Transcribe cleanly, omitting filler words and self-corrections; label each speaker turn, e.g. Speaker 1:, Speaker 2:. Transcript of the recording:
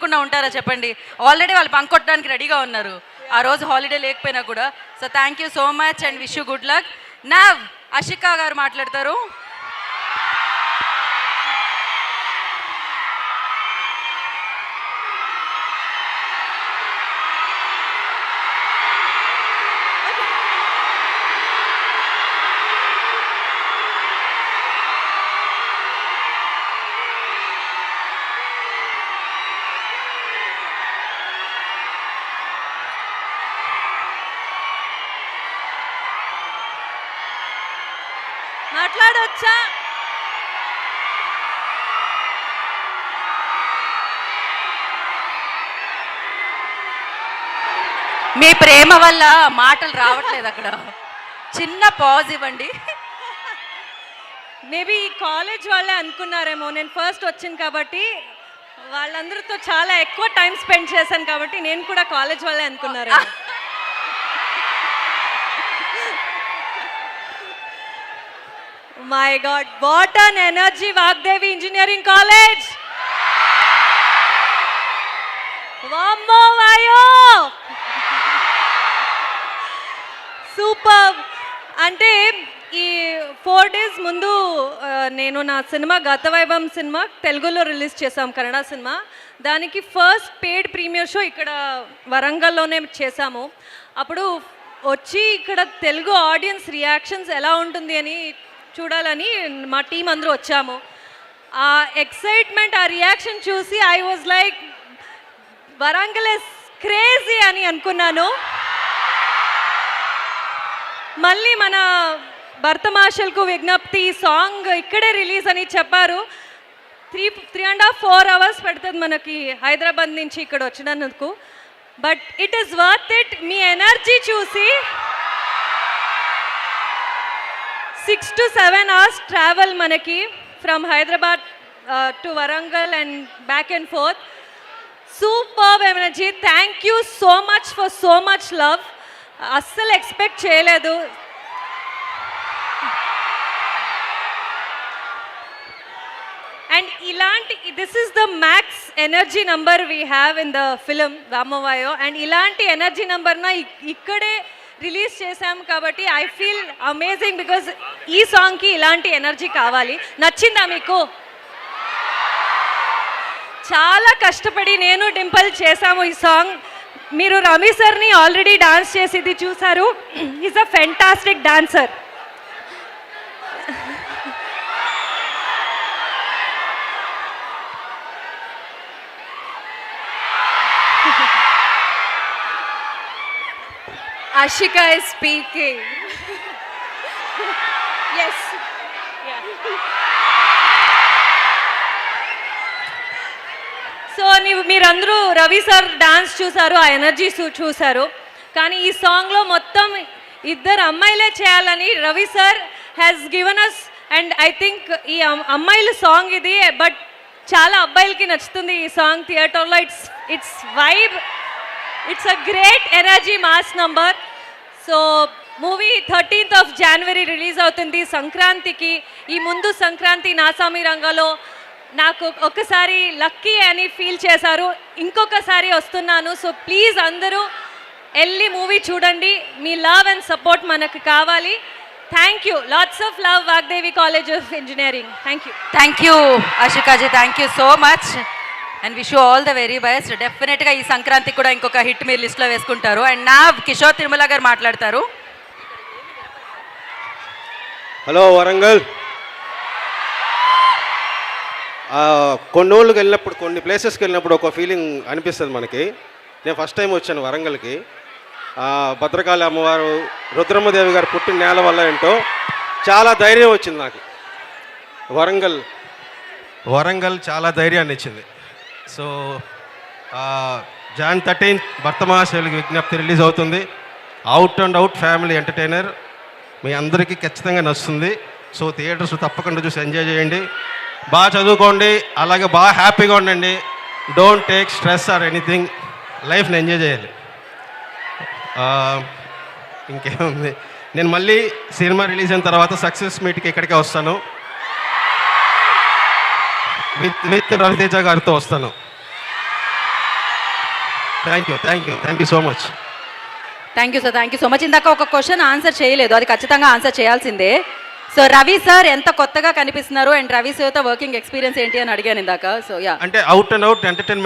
Speaker 1: కొట్టకుండా ఉంటారా చెప్పండి. ఆల్రెడీ వాళ్ళు బంక్ కొట్టడానికి రెడీగా ఉన్నారు ఆ రోజు హాలిడే లేకపోయినా కూడా. So thank you so much and wish you good luck. Now Ashika గారు మాట్లాడతారు.
Speaker 2: మాట్లాడొచ్చా?
Speaker 1: మీ ప్రేమ వల్ల మాటలు రావట్లేదు అక్కడ. చిన్న పాజ్ ఇవ్వండి.
Speaker 2: మేబీ ఈ కాలేజ్ వాళ్ళే అనుకున్నారేమో, నేను ఫస్ట్ వచ్చాను కాబట్టి వాళ్ళందరితో చాలా ఎక్కువ టైం స్పెండ్ చేశాను కాబట్టి నేను కూడా కాలేజ్ వాళ్ళే అనుకున్నారేమో. My god, what an energy Vagdevi engineering college. వామ్మో వాయో, సూపర్. అంటే ఈ 4 days ముందు నేను నా సినిమా గతవైభవం సినిమా తెలుగులో రిలీజ్ చేశాం, కన్నడ సినిమా. దానికి ఫస్ట్ పెయిడ్ ప్రీమియర్ షో ఇక్కడ వరంగల్లోనే చేశాము. అప్పుడు వచ్చి ఇక్కడ తెలుగు ఆడియన్స్ రియాక్షన్స్ ఎలా ఉంటుంది అని చూడాలని మా టీం అందరూ వచ్చాము. ఆ ఎక్సైట్మెంట్, ఆ రియాక్షన్ చూసి I was like Warangal is crazy అని అనుకున్నాను. మళ్ళీ మన భరతమాషల్కు విజ్ఞప్తి సాంగ్ ఇక్కడే రిలీజ్ అని చెప్పారు. 3.5-4 hours పడుతుంది మనకి హైదరాబాద్ నుంచి ఇక్కడ వచ్చినందుకు. But it is worth it. మీ ఎనర్జీ చూసి 6 to 7 hours ట్రావెల్ మనకి from Hyderabad to Warangal and back and forth. Super energy. Thank you so much for so much love. అస్సలు ఎక్స్పెక్ట్ చేయలేదు. అండ్ ఇలాంటి this is the max energy number we have in the film వామవాయో. And ఇలాంటి energy నంబర్న ఇక్కడే release చేశాం కాబట్టి I feel amazing because ఈ సాంగ్కి ఇలాంటి ఎనర్జీ కావాలి. నచ్చిందా మీకు? చాలా కష్టపడి నేను డింపుల్ చేశాము ఈ సాంగ్. మీరు రవి సార్ని ఆల్రెడీ డాన్స్ చేసేది చూసారు. Is a fantastic dancer.
Speaker 1: Ashika is speaking.
Speaker 2: Yes. So మీరందరూ రవి సార్ డాన్స్ చూసారు, ఆ ఎనర్జీ చూసారు. కానీ ఈ సాంగ్లో మొత్తం ఇద్దరు అమ్మాయిలే చేయాలని Ravi sir has given us. And I think ఈ అమ్మాయిల సాంగ్ ఇది, బట్ చాలా అబ్బాయిలకి నచ్చుతుంది ఈ సాంగ్. థియేటర్లో it's vibe. It's a great energy mass number. So movie 13th January release అవుతుంది సంక్రాంతికి. ఈ ముందు సంక్రాంతి నాసామి రంగంలో నాకు ఒక్కసారి లక్కీ అని ఫీల్ చేశారు. ఇంకొకసారి వస్తున్నాను. సో ప్లీజ్ అందరూ వెళ్ళి మూవీ చూడండి. మీ లవ్ అండ్ సపోర్ట్ మనకు కావాలి. Thank you. Lots of love Vagdevi college of engineering.
Speaker 1: Thank you Ashikaji. Thank you so much and wish you all the very best. డెఫినెట్గా ఈ సంక్రాంతికి కూడా ఇంకొక హిట్ మీరు లిస్ట్లో వేసుకుంటారు. అండ్ నా కిషోర్ తిరుమల గారు మాట్లాడతారు.
Speaker 3: హలో వరంగల్. కొన్ని ఊళ్ళకి వెళ్ళినప్పుడు, కొన్ని ప్లేసెస్కి వెళ్ళినప్పుడు ఒక ఫీలింగ్ అనిపిస్తుంది మనకి. నేను ఫస్ట్ టైం వచ్చాను వరంగల్కి. భద్రకాళి అమ్మవారు, రుద్రమ్మదేవి గారు పుట్టిన నేల వల్ల ఏంటో చాలా ధైర్యం వచ్చింది నాకు. వరంగల్ చాలా ధైర్యాన్ని ఇచ్చింది. సో Jan 13th భర్తమహాశయులకి విజ్ఞప్తి రిలీజ్ అవుతుంది. Out and out family entertainer. మీ అందరికీ ఖచ్చితంగా నచ్చుతుంది. సో థియేటర్స్ తప్పకుండా చూసి ఎంజాయ్ చేయండి. బాగా చదువుకోండి, అలాగే బాగా హ్యాపీగా ఉండండి. Don't take stress or anything. లైఫ్ని ఎంజాయ్ చేయాలి. ఇంకేముంది, నేను మళ్ళీ సినిమా రిలీజ్ అయిన తర్వాత సక్సెస్ మీట్కి ఇక్కడికే వస్తాను. విత్ రవితేజ గారితో వస్తాను. Thank you so much.
Speaker 1: Thank you so much. ఇందాక ఒక క్వశ్చన్ ఆన్సర్ చేయలేదు, అది ఖచ్చితంగా ఆన్సర్ చేయాల్సిందే. సో రవి సార్ ఎంత కొత్తగా కనిపిస్తున్నారు అండ్ రవి సార్తో వర్కింగ్ ఎక్స్పీరియన్స్ ఏంటి అని అడిగాను ఇందాక. సో యా,
Speaker 3: అంటే అవుట్ అండ్ అవుట్ ఎంటర్టైన్మెంట్